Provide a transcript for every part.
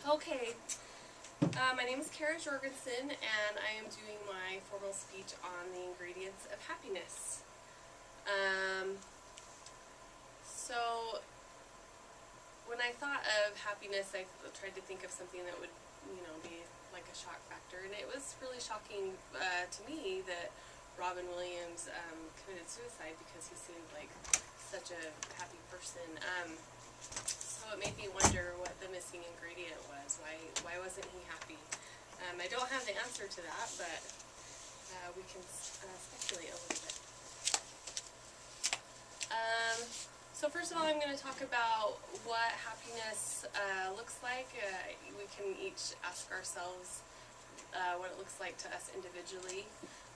Okay, my name is Kara Jorgensen, and I am doing my formal speech on the ingredients of happiness. So, when I thought of happiness, I tried to think of something that would, be like a shock factor, and it was really shocking to me that Robin Williams committed suicide because he seemed like such a happy person. So it made me wonder what the missing ingredient was. Why wasn't he happy? I don't have the answer to that, but we can speculate a little bit. So first of all, I'm going to talk about what happiness looks like. We can each ask ourselves what it looks like to us individually.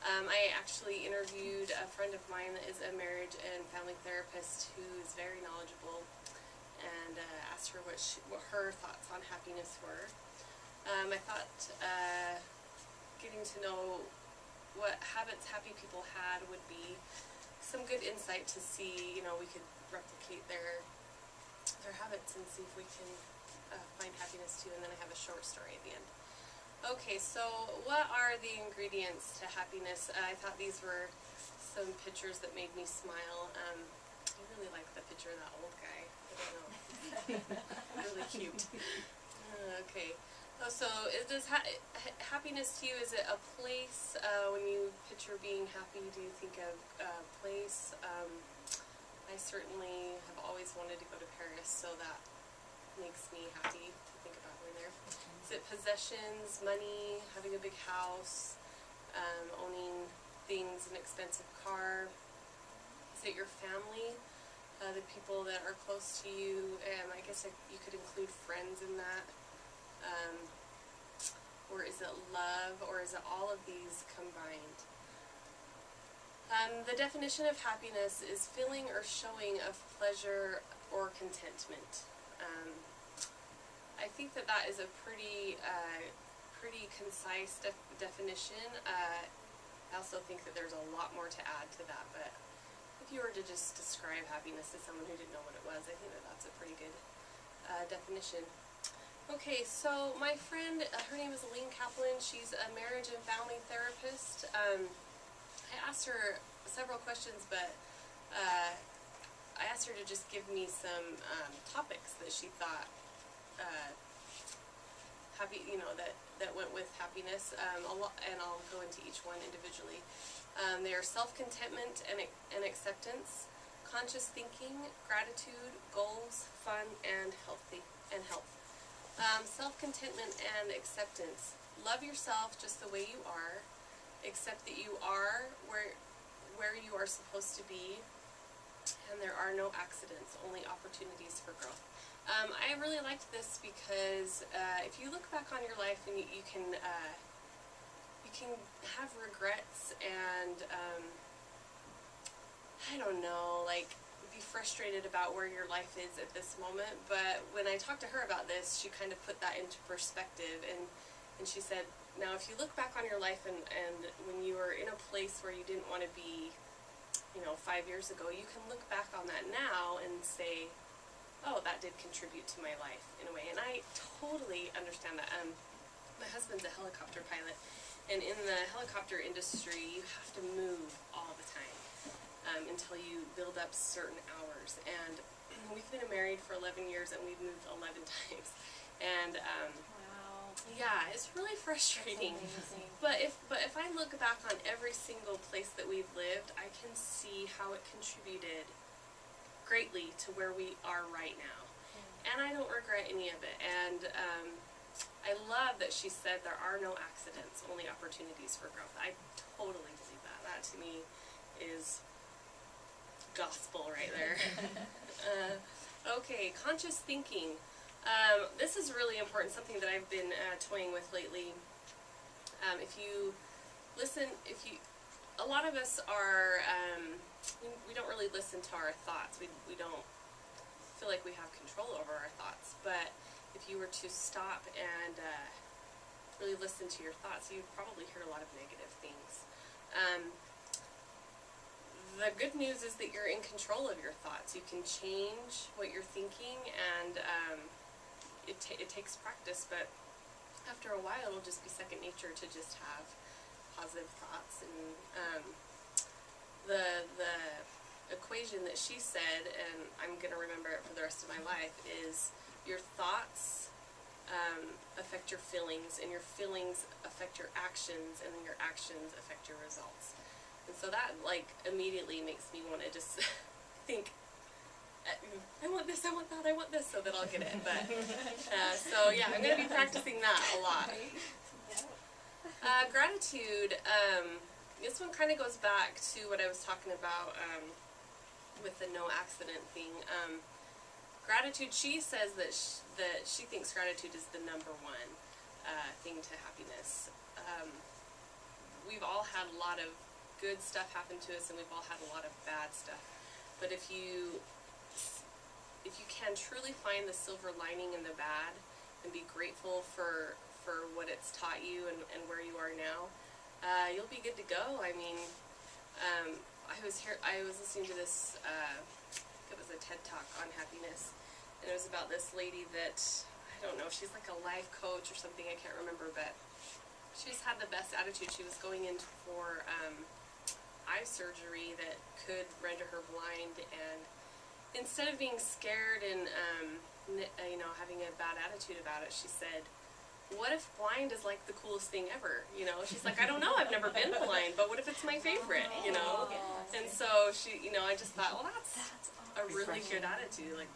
I actually interviewed a friend of mine that is a marriage and family therapist who is very knowledgeable, and asked her what her thoughts on happiness were. I thought getting to know what habits happy people had would be some good insight to see, we could replicate their habits and see if we can find happiness too. And then I have a short story at the end. Okay, so what are the ingredients to happiness? I thought these were some pictures that made me smile. I really like the picture of that old guy. I don't know. Really cute. Okay. So does happiness to you, is it a place? When you picture being happy, do you think of a place? I certainly have always wanted to go to Paris, so that makes me happy to think about going there. Is it possessions, money, having a big house, owning things, an expensive car? Is it your family, the people that are close to you? I guess you could include friends in that. Or is it love, or is it all of these combined? The definition of happiness is feeling or showing of pleasure or contentment. I think that is a pretty concise definition. I also think that there's a lot more to add to that, but if you were to just describe happiness to someone who didn't know what it was, I think that that's a pretty good definition. Okay, so my friend, her name is Aline Kaplan. She's a marriage and family therapist. I asked her several questions, but I asked her to just give me some topics that she thought that went with happiness, and I'll go into each one individually. They are self-contentment and acceptance, conscious thinking, gratitude, goals, fun, and health. Self-contentment and acceptance. Love yourself just the way you are. Accept that you are where you are supposed to be, and there are no accidents, only opportunities for growth. I really liked this because if you look back on your life, and you can have regrets and I don't know, like, be frustrated about where your life is at this moment. But when I talked to her about this, she kind of put that into perspective, and she said, now if you look back on your life and when you were in a place where you didn't want to be, 5 years ago, you can look back on that now and say, oh, that did contribute to my life in a way. And I totally understand that. My husband's a helicopter pilot, and in the helicopter industry, you have to move all the time until you build up certain hours. And we've been married for 11 years, and we've moved 11 times. And wow. Yeah, it's really frustrating. But if I look back on every single place that we've lived, I can see how it contributed greatly to where we are right now. And I don't regret any of it. And I love that she said there are no accidents, only opportunities for growth. I totally believe that. That to me is gospel right there. Okay, conscious thinking. This is really important, something that I've been toying with lately. If you listen, a lot of us are, we don't really listen to our thoughts. We don't feel like we have control over our thoughts. But if you were to stop and really listen to your thoughts, you'd probably hear a lot of negative things. The good news is that you're in control of your thoughts. You can change what you're thinking, and it takes practice, but after a while it'll just be second nature to just have positive thoughts. And the equation that she said, and I'm gonna remember it for the rest of my life, is your thoughts affect your feelings, and your feelings affect your actions, and then your actions affect your results. And so that, like, immediately makes me want to just think, I want this, I want that, I want this, so that I'll get it. But so yeah, I'm going to be practicing that a lot. Gratitude. This one kind of goes back to what I was talking about with the no accident thing. Gratitude. She says that she thinks gratitude is the number one thing to happiness. We've all had a lot of good stuff happen to us, and we've all had a lot of bad stuff. But if you can truly find the silver lining in the bad and be grateful for what it's taught you and where you are now, you'll be good to go. I mean, I was listening to this, it was a TED Talk on happiness, and it was about this lady that, I don't know, she's like a life coach or something, I can't remember, but she just had the best attitude. She was going in for eye surgery that could render her blind, and instead of being scared and having a bad attitude about it, she said, what if blind is like the coolest thing ever? She's like, I don't know, I've never been blind, but what if it's my favorite? And so she, I just thought, well, that's a really good attitude. Like,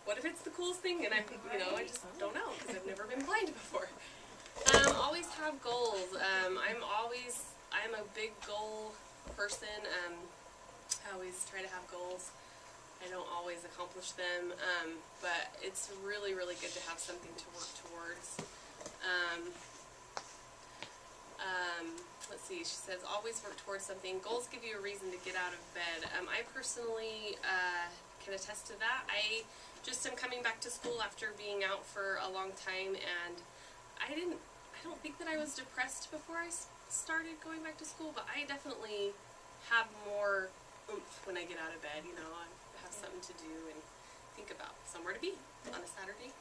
what if it's the coolest thing? And I just don't know, because I've never been blind before. Always have goals. I'm a big goal person. I always try to have goals. I don't always accomplish them, but it's really, really good to have something to work towards. Let's see, she says, always work towards something. Goals give you a reason to get out of bed. I personally can attest to that. I just am coming back to school after being out for a long time, and I don't think that I was depressed before I started going back to school, but I definitely have more oomph when I get out of bed. I have something to do and think about, somewhere to be on a Saturday.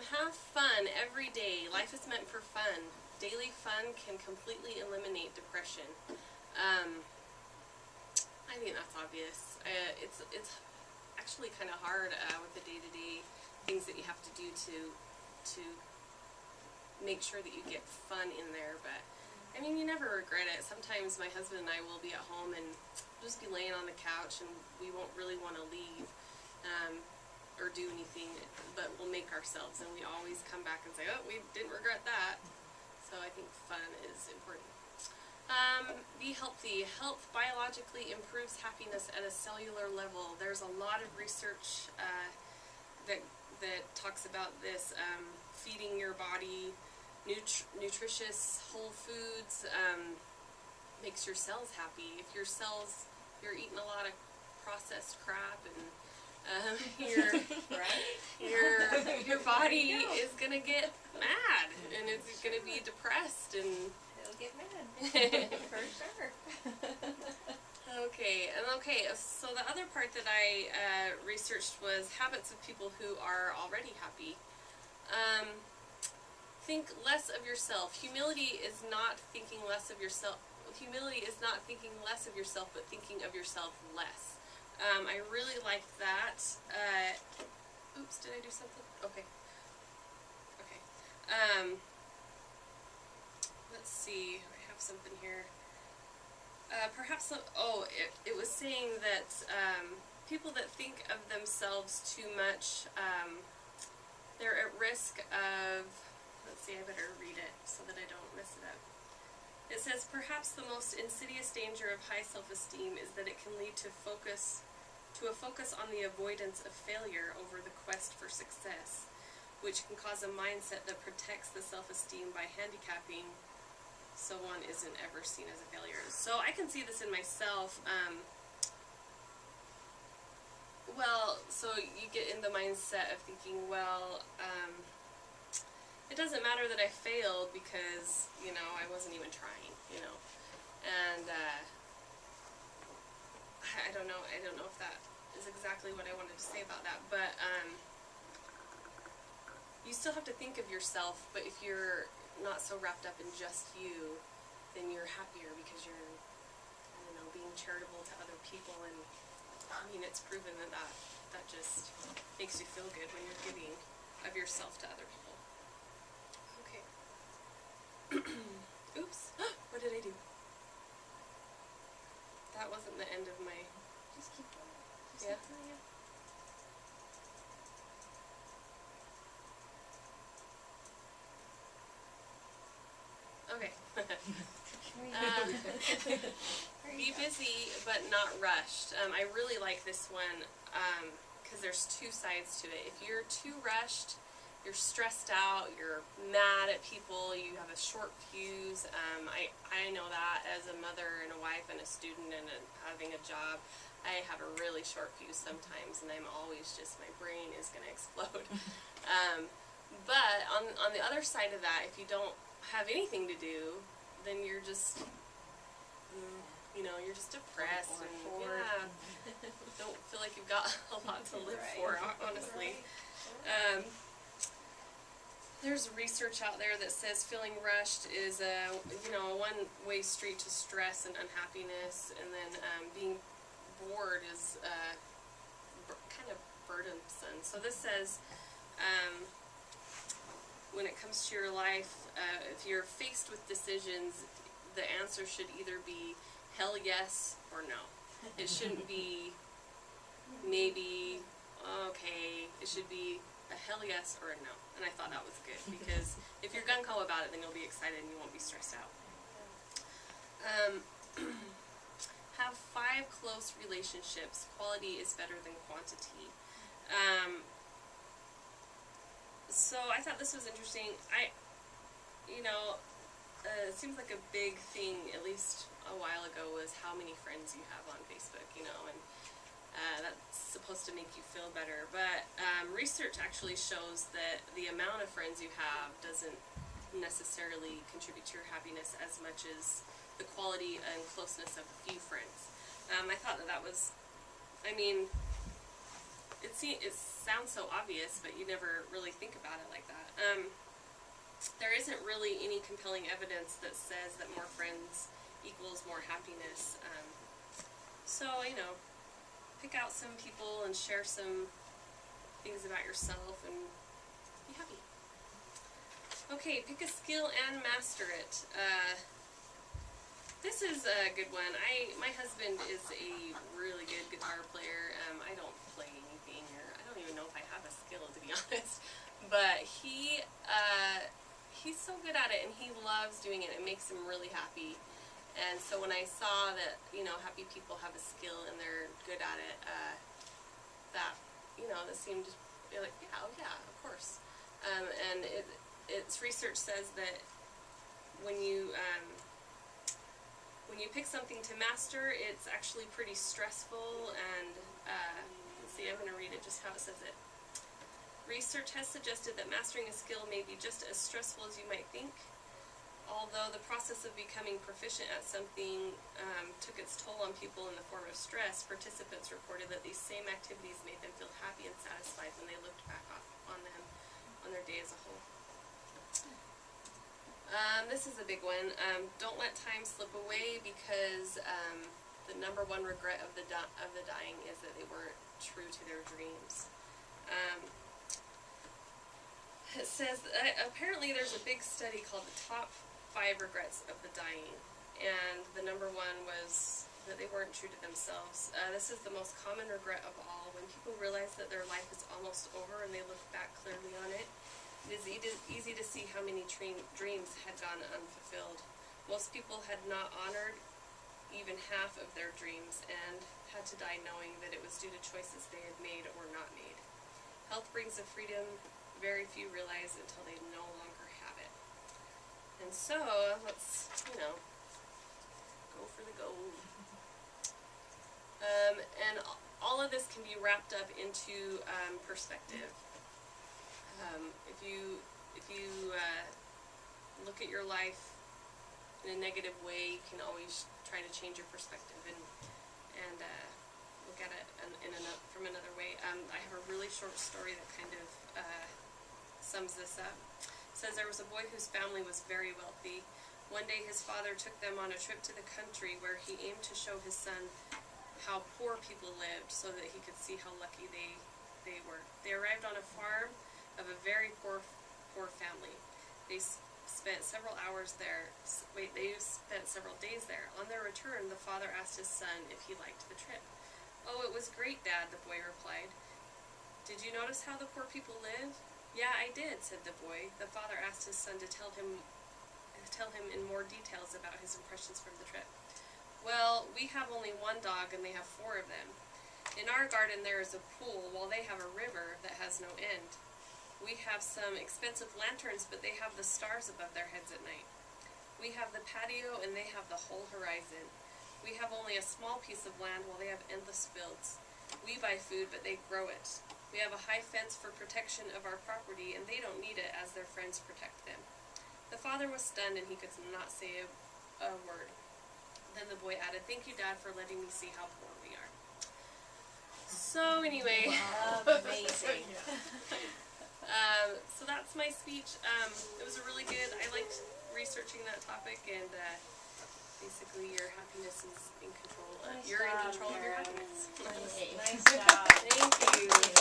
Have fun every day. Life is meant for fun. Daily fun can completely eliminate depression. I think that's obvious. It's actually kind of hard with the day-to-day things that you have to do to make sure that you get fun in there, but I mean, you never regret it. Sometimes my husband and I will be at home and just be laying on the couch, and we won't really want to leave or do anything, but we'll make ourselves, and we always come back and say, oh, we didn't regret that. So I think fun is important. Be healthy. Health biologically improves happiness at a cellular level. There's a lot of research that talks about this. Feeding your body nutritious whole foods makes your cells happy. If your cells, you're eating a lot of processed crap, and your body is gonna get mad, and it's gonna be depressed, and it'll get mad for sure. Okay, so the other part that I researched was habits of people who are already happy. Think less of yourself. Humility is not thinking less of yourself. Humility is not thinking less of yourself, but thinking of yourself less. I really liked that. Oops, did I do something? Okay. Let's see. I have something here. Perhaps. It was saying that people that think of themselves too much, they're at risk of. Let's see, I better read it so that I don't mess it up. It says, perhaps the most insidious danger of high self-esteem is that it can lead to a focus on the avoidance of failure over the quest for success, which can cause a mindset that protects the self-esteem by handicapping so one isn't ever seen as a failure. So I can see this in myself. So you get in the mindset of thinking, it doesn't matter that I failed because, I wasn't even trying, and I don't know if that is exactly what I wanted to say about that, but you still have to think of yourself, but if you're not so wrapped up in just you, then you're happier because you're, I don't know, being charitable to other people. And I mean, it's proven that just makes you feel good when you're giving of yourself to other people. Okay. Oops. What did I do? That wasn't the end of my... Just keep going. Yeah. Keep going. Okay. There Be you go. busy but not rushed. I really like this one because there's two sides to it. If you're too rushed, you're stressed out, you're mad at people, you have a short fuse. I know that as a mother and a wife and a student and having a job, I have a really short fuse sometimes, and I'm always just, my brain is going to explode. But on the other side of that, if you don't have anything to do, then you're just, you know, you're just depressed and don't feel like you've got a lot to live for, honestly. There's research out there that says feeling rushed is a one-way street to stress and unhappiness, and then being bored is kind of burdensome. So this says, when it comes to your life, if you're faced with decisions, the answer should either be hell yes or no. It shouldn't be maybe, okay. It should be a hell yes or a no. And I thought that was good, because if you're gung-ho about it, then you'll be excited and you won't be stressed out. Have 5 close relationships. Quality is better than quantity. So I thought this was interesting. It seems like a big thing, at least a while ago, was how many friends you have on Facebook, and that's supposed to make you feel better. But research actually shows that the amount of friends you have doesn't necessarily contribute to your happiness as much as the quality and closeness of a few friends. I thought that was, it sounds so obvious, but you never really think about it like that. There isn't really any compelling evidence that says that more friends equals more happiness. So, pick out some people and share some things about yourself and be happy. Okay, pick a skill and master it. This is a good one. My husband is a really good guitar player. I don't play anything, or I don't even know if I have a skill, to be honest. But he's so good at it, and he loves doing it. It makes him really happy. And so when I saw that, happy people have a skill and they're good at it, that seemed to be like, yeah, of course. And its research says that when you pick something to master, it's actually pretty stressful. And let's see, I'm going to read it just how it says it. Research has suggested that mastering a skill may be just as stressful as you might think. Although the process of becoming proficient at something took its toll on people in the form of stress, participants reported that these same activities made them feel happy and satisfied when they looked back on their day as a whole. This is a big one. Don't let time slip away, because the number one regret of the dying is that they weren't true to their dreams. It says apparently there's a big study called the Top 5 Regrets of the Dying, and the number one was that they weren't true to themselves. This is the most common regret of all. When people realize that their life is almost over and they look back clearly on it, it is easy to see how many dreams had gone unfulfilled. Most people had not honored even half of their dreams and had to die knowing that it was due to choices they had made or not made. Health brings a freedom very few realize until they no longer have it. And so, let's, go for the gold. And all of this can be wrapped up into perspective. If you look at your life in a negative way, you can always try to change your perspective and look at it from another way. I have a really short story that kind of sums this up. It says there was a boy whose family was very wealthy. One day his father took them on a trip to the country where he aimed to show his son how poor people lived so that he could see how lucky they were. They arrived on a farm of a very poor family. They spent several hours there. They spent several days there. On their return, the father asked his son if he liked the trip. "Oh, it was great, Dad," the boy replied. "Did you notice how the poor people live?" "Yeah, I did," said the boy. The father asked his son to tell him in more details about his impressions from the trip. "Well, we have only one dog and they have 4 of them. In our garden there is a pool while they have a river that has no end. We have some expensive lanterns, but they have the stars above their heads at night. We have the patio and they have the whole horizon. We have only a small piece of land while they have endless fields. We buy food, but they grow it. We have a high fence for protection of our property, and they don't need it as their friends protect them." The father was stunned and he could not say a word. Then the boy added, "Thank you, Dad, for letting me see how poor we are." So anyway, Amazing. so that's my speech. It was a really good, I liked researching that topic, and basically your happiness is in control. Nice You're in job, control of your Karen. happiness. Nice job. Thank you.